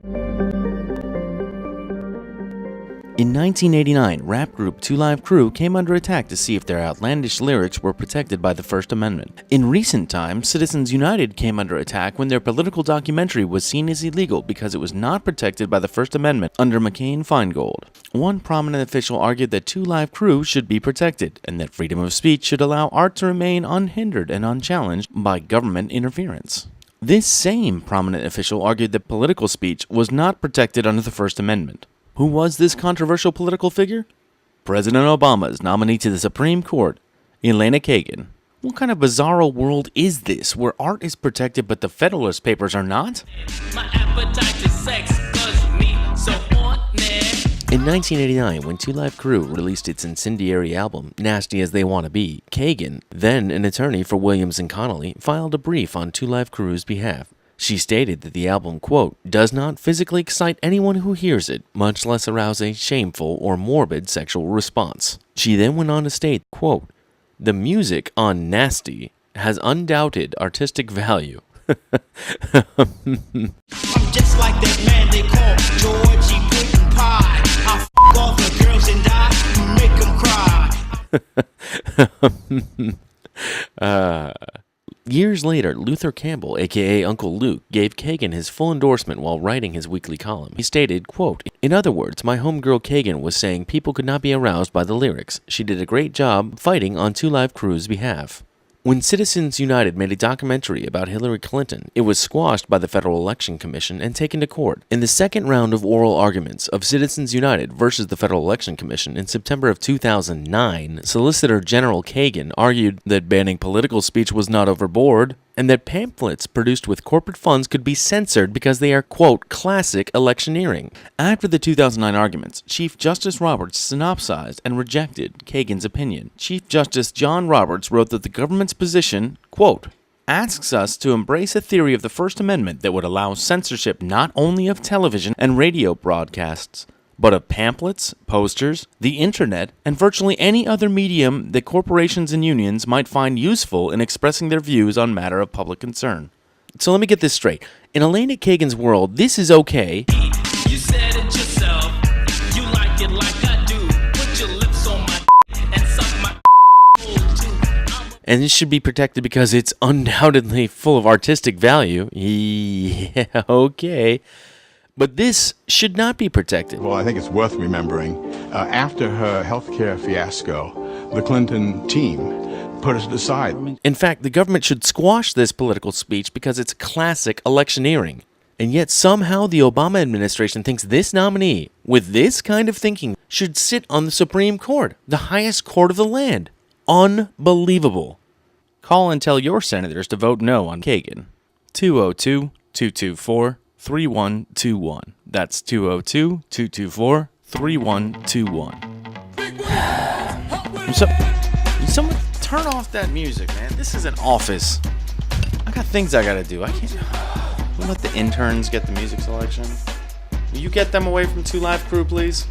In 1989, rap group 2 Live Crew came under attack to see if their outlandish lyrics were protected by the First Amendment. In recent times, Citizens United came under attack when their political documentary was seen as illegal because it was not protected by the First Amendment under McCain-Feingold. One prominent official argued that 2 Live Crew should be protected, and that freedom of speech should allow art to remain unhindered and unchallenged by government interference. This same prominent official argued that political speech was not protected under the First Amendment. Who was this controversial political figure? President Obama's nominee to the Supreme Court, Elena Kagan. What kind of bizarro world is this, where art is protected but the Federalist Papers are not? My appetite is sex, me so in 1989, when 2 Live Crew released its incendiary album, Nasty As They Wanna Be, Kagan, then an attorney for Williams and Connolly, filed a brief on 2 Live Crew's behalf. She stated that the album, quote, does not physically excite anyone who hears it, much less arouse a shameful or morbid sexual response. She then went on to state, quote, the music on Nasty has undoubted artistic value. I'm just like that man they call Georgie Pudding Pie. I f*** all the girls and I make them cry. Years later, Luther Campbell, aka Uncle Luke, gave Kagan his full endorsement while writing his weekly column. He stated, quote, in other words, my homegirl Kagan was saying people could not be aroused by the lyrics. She did a great job fighting on 2 Live Crew's behalf. When Citizens United made a documentary about Hillary Clinton, it was squashed by the Federal Election Commission and taken to court. In the second round of oral arguments of Citizens United versus the Federal Election Commission in September of 2009, Solicitor General Kagan argued that banning political speech was not overboard, and that pamphlets produced with corporate funds could be censored because they are, quote, classic electioneering. After the 2009 arguments, Chief Justice Roberts synopsized and rejected Kagan's opinion. Chief Justice John Roberts wrote that the government's position, quote, asks us to embrace a theory of the First Amendment that would allow censorship not only of television and radio broadcasts, but of pamphlets, posters, the internet, and virtually any other medium that corporations and unions might find useful in expressing their views on matter of public concern. So let me get this straight. In Elena Kagan's world, this is okay. You said it yourself. You like it like I do. Put your lips on my and suck my too. And this should be protected because it's undoubtedly full of artistic value. Yeah, okay. But this should not be protected. Well, I think it's worth remembering, after her healthcare fiasco, the Clinton team put it aside. In fact, the government should squash this political speech because it's classic electioneering. And yet somehow the Obama administration thinks this nominee, with this kind of thinking, should sit on the Supreme Court, the highest court of the land. Unbelievable. Call and tell your senators to vote no on Kagan. 202-224-3121. That's 202-224-3121. Someone turn off that music, man. This is an office. I got things I gotta do. I can't. We'll let the interns get the music selection. Will you get them away from 2 Live Crew, please?